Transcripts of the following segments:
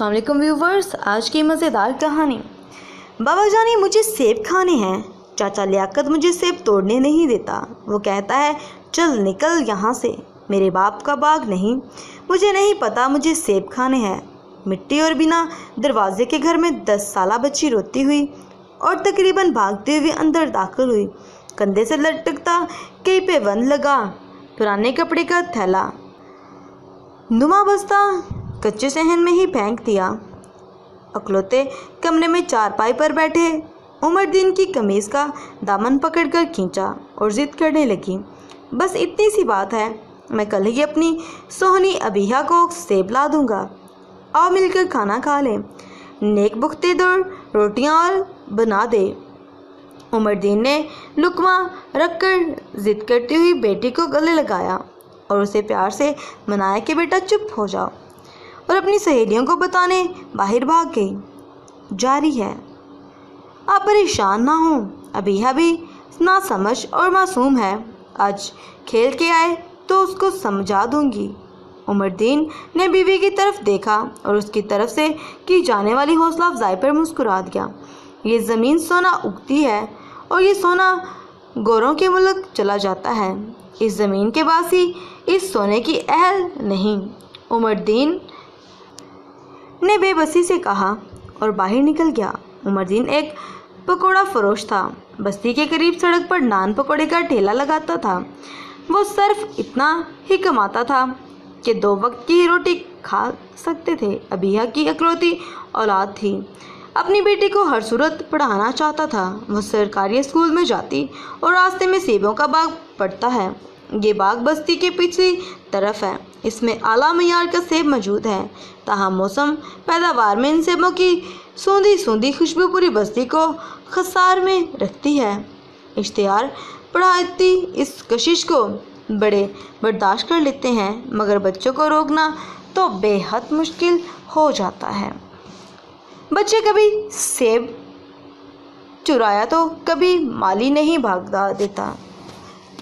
السلام علیکم ویورز، آج کی مزیدار کہانی۔ بابا جانی مجھے سیب کھانے ہیں، چاچا لیاقت مجھے سیب توڑنے نہیں دیتا۔ وہ کہتا ہے چل نکل یہاں سے، میرے باپ کا باغ نہیں، مجھے نہیں پتا مجھے سیب کھانے ہیں۔ مٹی اور بنا دروازے کے گھر میں 10 سالہ بچی روتی ہوئی اور تقریباً بھاگتے ہوئے اندر داخل ہوئی۔ کندھے سے لٹکتا کئی پہ بند لگا پرانے کپڑے کا تھیلا نما بستہ کچے صحن میں ہی پھینک دیا۔ اکلوتے کمرے میں چارپائی پر بیٹھے عمر دین کی قمیض کا دامن پکڑ کر کھینچا اور ضد کرنے لگی، بس اتنی سی بات ہے، میں کل ہی اپنی سونی ابیہا کو سیب لا دوں گا، آؤ مل کر کھانا کھا لیں، نیک بختے دو روٹیاں اور بنا دے۔ عمر دین نے لقمہ رکھ کر ضد کرتی ہوئی بیٹی کو گلے لگایا اور اسے پیار سے منایا کہ بیٹا چپ ہو جاؤ، اور اپنی سہیلیوں کو بتانے باہر بھاگ گئی۔ جاری ہے، آپ پریشان نہ ہوں، ابیہا بھی ناسمجھ اور معصوم ہے، آج کھیل کے آئے تو اس کو سمجھا دوں گی۔ عمر دین نے بیوی کی طرف دیکھا اور اس کی طرف سے کی جانے والی حوصلہ افزائی پر مسکرا دیا۔ یہ زمین سونا اگتی ہے اور یہ سونا گوروں کے ملک چلا جاتا ہے، اس زمین کے باسی اس سونے کی اہل نہیں، عمر دین نے بے بسی سے کہا اور باہر نکل گیا۔ عمر دین ایک پکوڑا فروش تھا، بستی کے قریب سڑک پر نان پکوڑے کا ٹھیلا لگاتا تھا۔ وہ صرف اتنا ہی کماتا تھا کہ 2 وقت کی ہی روٹی کھا سکتے تھے۔ ابیہا کی اکلوتی اولاد تھی، اپنی بیٹی کو ہر صورت پڑھانا چاہتا تھا۔ وہ سرکاری اسکول میں جاتی اور راستے میں سیبوں کا باغ پڑتا ہے۔ یہ باغ بستی کے پچھلی طرف ہے، اس میں اعلیٰ معیار کا سیب موجود ہے، تاہم موسم پیداوار میں ان سیبوں کی سوندھی سوندھی خوشبو پوری بستی کو خسار میں رکھتی ہے۔ اشتہار پڑھاتی اس کشش کو بڑے برداشت کر لیتے ہیں، مگر بچوں کو روکنا تو بے حد مشکل ہو جاتا ہے۔ بچے کبھی سیب چرایا تو کبھی مالی نہیں بھگا دیتا۔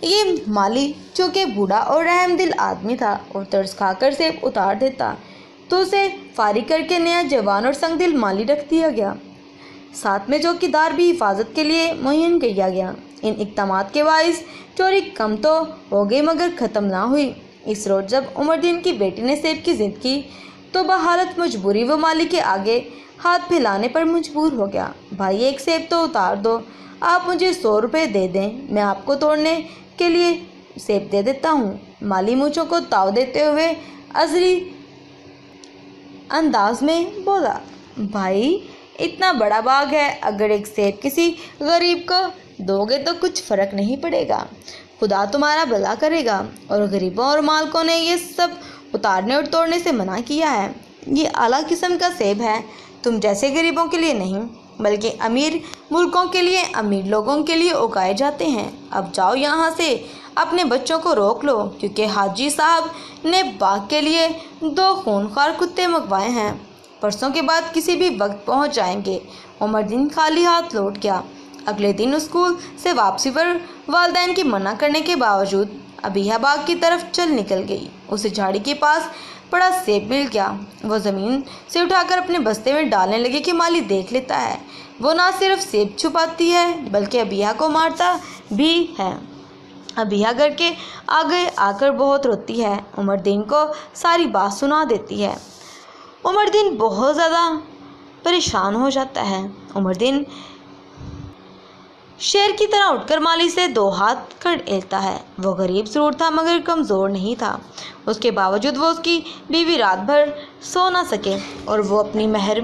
یہ مالی چونکہ بوڑھا اور رحم دل آدمی تھا اور ترس کھا کر سیب اتار دیتا تو اسے فارغ کر کے نیا جوان اور سنگ دل مالی رکھ دیا گیا، ساتھ میں چوکیدار بھی حفاظت کے لیے معین کیا گیا۔ ان اقدامات کے باعث چوری کم تو ہو گئی مگر ختم نہ ہوئی۔ اس روز جب عمر دین کی بیٹی نے سیب کی ضد کی تو بحالت مجبوری وہ مالی کے آگے ہاتھ پھیلانے پر مجبور ہو گیا۔ بھائی ایک سیب تو اتار دو، آپ مجھے 100 روپے دے دیں، میں آپ کو توڑنے کے لیے سیب دے دیتا ہوں۔ مالی مونچھوں کو تاؤ دیتے ہوئے ازلی انداز میں بولا، بھائی اتنا بڑا باغ ہے، اگر ایک سیب کسی غریب کو دو گے تو کچھ فرق نہیں پڑے گا، خدا تمہارا بھلا کرے گا، اور غریبوں اور مالکوں نے یہ سب اتارنے اور توڑنے سے منع کیا ہے۔ یہ اعلیٰ قسم کا سیب ہے، تم جیسے غریبوں کے لیے نہیں بلکہ امیر ملکوں کے لیے، امیر لوگوں کے لیے اگائے جاتے ہیں۔ اب جاؤ یہاں سے، اپنے بچوں کو روک لو، کیونکہ حاجی صاحب نے باغ کے لیے 2 خونخوار کتے منگوائے ہیں، پرسوں کے بعد کسی بھی وقت پہنچ جائیں گے۔ عمر دین خالی ہاتھ لوٹ گیا۔ اگلے دن اسکول سے واپسی پر والدین کی منع کرنے کے باوجود ابیہا باغ کی طرف چل نکل گئی۔ اسے جھاڑی کے پاس پڑا سیب مل گیا، وہ زمین سے اٹھا کر اپنے بستے میں ڈالنے لگی کہ مالی دیکھ لیتا ہے۔ وہ نہ صرف سیب چھپاتی ہے بلکہ ابیہا کو مارتا بھی ہے۔ ابیہا گھر کے آگے آ کر بہت روتی ہے، عمر دین کو ساری بات سنا دیتی ہے۔ عمر دین بہت زیادہ پریشان ہو جاتا ہے۔ عمر دین شیر کی طرح اٹھ کر مالی سے 2 ہاتھ کھڑیلتا ہے۔ وہ غریب ضرور تھا مگر کمزور نہیں تھا، اس کے باوجود وہ اس کی بیوی رات بھر سو نہ سکے اور وہ اپنی مہر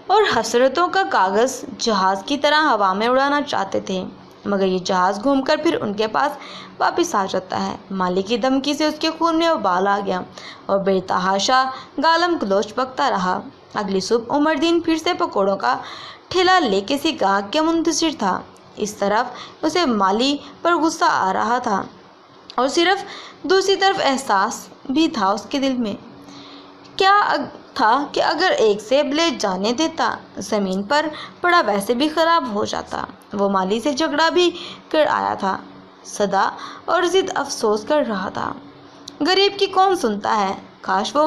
اور حسرتوں کا کاغذ جہاز کی طرح ہوا میں اڑانا چاہتے تھے، مگر یہ جہاز گھوم کر پھر ان کے پاس واپس آ جاتا ہے۔ مالی کی دھمکی سے اس کے خون میں ابال آ گیا اور بے تحاشا گالم گلوچ بکتا رہا۔ اگلی صبح عمر دین پھر سے پکوڑوں کا ٹھیلا لے کسی گاہک کے منتظر تھا۔ اس طرف اسے مالی پر غصہ آ رہا تھا اور صرف دوسری طرف احساس بھی تھا اس کے دل میں، کیا تھا کہ اگر ایک سیب لے جانے دیتا، زمین پر پڑا ویسے بھی خراب ہو جاتا۔ وہ مالی سے جھگڑا بھی کر آیا تھا، صدا اور ضد افسوس کر رہا تھا، غریب کی کون سنتا ہے، کاش وہ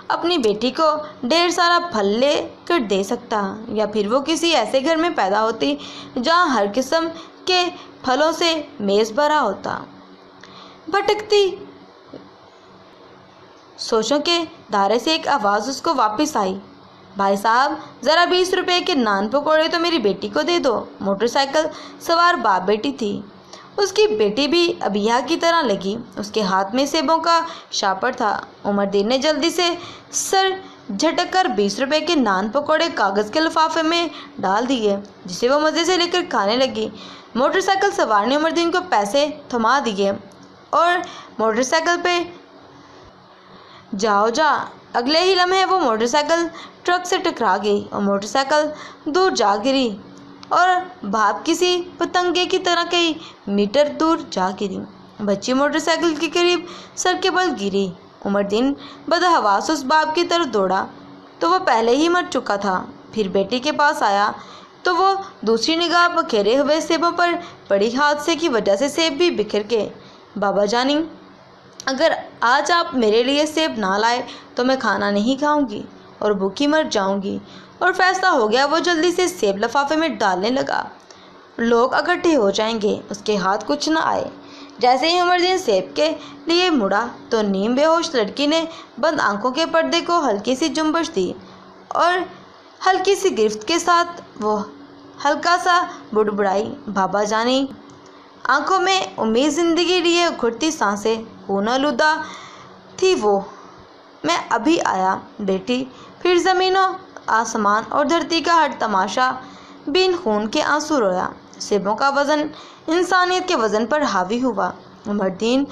اپنی بیٹی کو ڈھیر سارا پھل لے کر دے سکتا، یا پھر وہ کسی ایسے گھر میں پیدا ہوتی جہاں ہر قسم کے پھلوں سے میز بھرا ہوتا۔ بھٹکتی سوچوں کے دائرے سے ایک آواز اس کو واپس آئی، بھائی صاحب ذرا 20 روپے کے نان پکوڑے تو میری بیٹی کو دے دو۔ موٹر سائیکل سوار باپ بیٹی تھی، اس کی بیٹی بھی ابیہ کی طرح لگی، اس کے ہاتھ میں سیبوں کا شاپر تھا۔ عمر دین نے جلدی سے سر جھٹک کر 20 روپے کے نان پکوڑے کاغذ کے لفافے میں ڈال دیے، جسے وہ مزے سے لے کر کھانے لگی۔ موٹر سائیکل سوار نے عمر دین کو پیسے تھما دیے اور موٹر سائیکل پہ جاؤ جا۔ اگلے ہی لمحے وہ موٹر سائیکل ٹرک سے ٹکرا گئی اور موٹر سائیکل دور جا گری اور بھاپ کسی پتنگے کی طرح کئی میٹر دور جا گری۔ بچی موٹر سائیکل کے قریب سر کے بل گری۔ عمر دین بدحواس اس باپ کی طرف دوڑا تو وہ پہلے ہی مر چکا تھا۔ پھر بیٹی کے پاس آیا تو وہ دوسری نگاہ بکھیرے ہوئے سیبوں پر پڑی، حادثے کی وجہ سے سیب بھی بکھر کے۔ بابا جانی اگر آج آپ میرے لیے سیب نہ لائے تو میں کھانا نہیں کھاؤں گی اور بھوکی مر جاؤں گی۔ اور فیصلہ ہو گیا۔ وہ جلدی سے سیب لفافے میں ڈالنے لگا۔ لوگ اکٹھے ہو جائیں گے، اس کے ہاتھ کچھ نہ آئے۔ جیسے ہی عمر دین سیب کے لیے مڑا تو نیم بے ہوش لڑکی نے بند آنکھوں کے پردے کو ہلکی سی جنبش دی اور ہلکی سی گرفت کے ساتھ وہ ہلکا سا بڑبڑائی، بابا جانی۔ آنکھوں میں امید زندگی لیے گھٹتی سانسیں، خون آلودہ تھی وہ۔ میں ابھی آیا بیٹی۔ پھر زمین و آسمان اور دھرتی کا ہر تماشا بین خون کے آنسو رویا۔ سیبوں کا وزن انسانیت کے وزن پر حاوی ہوا۔ عمر دین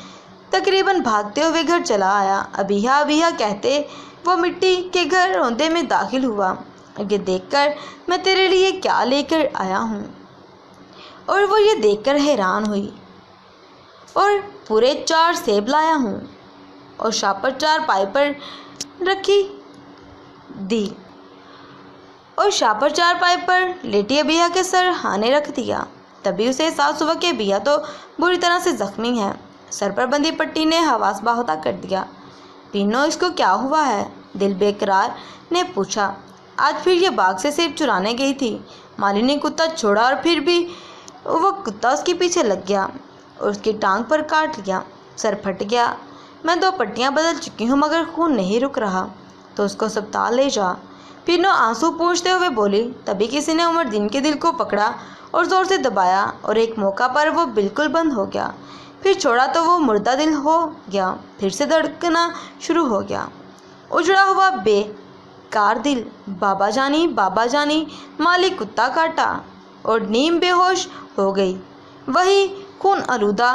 تقریباً بھاگتے ہوئے گھر چلا آیا۔ ابیہ ابیہ کہتے وہ مٹی کے گھر روندے میں داخل ہوا۔ یہ دیکھ کر میں تیرے لیے کیا لے کر آیا ہوں۔ اور وہ یہ دیکھ کر حیران ہوئی۔ اور پورے 4 سیب لایا ہوں۔ اور شاپر 4 پائی پر رکھی دی اور شاپر 4 پائی پر لیٹی ابیہ کے سر ہانے رکھ دیا۔ تبھی اسے احساس ہوا کہ ابیہ تو بری طرح سے زخمی ہے۔ سر پر بندھی پٹی نے حواس باہتا کر دیا۔ پینو اس کو کیا ہوا ہے؟ دل بے قرار نے پوچھا۔ آج پھر یہ باغ سے سیب چرانے گئی تھی۔ مالی نے کتا چھوڑا اور پھر بھی وہ کتا اس کے پیچھے لگ گیا اور اس کی ٹانگ پر کاٹ لیا۔ سر پھٹ گیا۔ میں 2 پٹیاں بدل چکی ہوں مگر خون نہیں رک رہا، تو اس کو اسپتال لے جا۔ پینو آنسو پوچھتے ہوئے بولی۔ تبھی کسی نے عمر دین کے دل کو پکڑا اور زور سے دبایا اور ایک موقع پر وہ بالکل بند ہو گیا۔ پھر چھوڑا تو وہ مردہ دل ہو گیا، پھر سے دھڑکنا شروع ہو گیا۔ اجڑا ہوا بے کار دل۔ بابا جانی مالی کتا کاٹا اور نیم بے ہوش ہو گئی۔ وہی خون آلودہ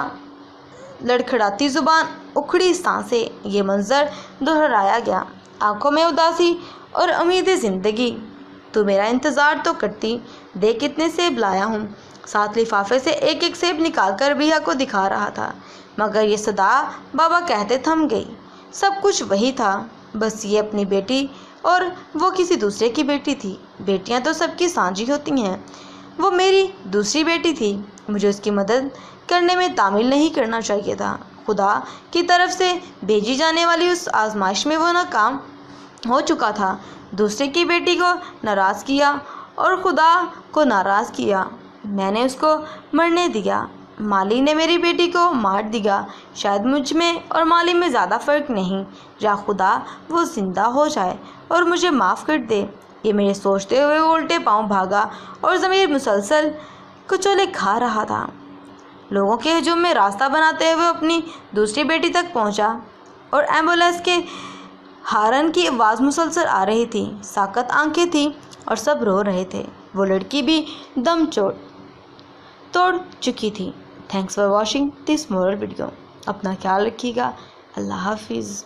لڑکھڑاتی زبان، اکھڑی سانسیں، یہ منظر دہرایا گیا۔ آنکھوں میں اداسی اور امید زندگی۔ تو میرا انتظار تو کرتی، دیکھ کتنے سیب لایا ہوں۔ ساتھ لفافے سے ایک ایک سیب نکال کر ابیہ کو دکھا رہا تھا، مگر یہ صدا بابا کہتے تھم گئی۔ سب کچھ وہی تھا، بس یہ اپنی بیٹی اور وہ کسی دوسرے کی بیٹی تھی۔ بیٹیاں تو سب کی سانجھی ہوتی ہیں، وہ میری دوسری بیٹی تھی۔ مجھے اس کی مدد کرنے میں تعمیل نہیں کرنا چاہیے تھا۔ خدا کی طرف سے بھیجی جانے والی اس آزمائش میں وہ ناکام ہو چکا تھا۔ دوسرے کی بیٹی کو ناراض کیا اور خدا کو ناراض کیا۔ میں نے اس کو مرنے دیا۔ مالی نے میری بیٹی کو مار دیا۔ شاید مجھ میں اور مالی میں زیادہ فرق نہیں۔ یا خدا وہ زندہ ہو جائے اور مجھے معاف کر دے۔ یہ میرے سوچتے ہوئے وہ الٹے پاؤں بھاگا اور ضمیر مسلسل کچولے کھا رہا تھا۔ لوگوں کے ہجوم میں راستہ بناتے ہوئے اپنی دوسری بیٹی تک پہنچا اور ایمبولینس کے ہارن کی آواز مسلسل آ رہی تھی۔ ساکت آنکھیں تھیں اور سب رو رہے تھے۔ وہ لڑکی بھی دم توڑ چکی تھی۔ Thanks for watching this moral video. اپنا خیال رکھیے گا۔ اللہ حافظ۔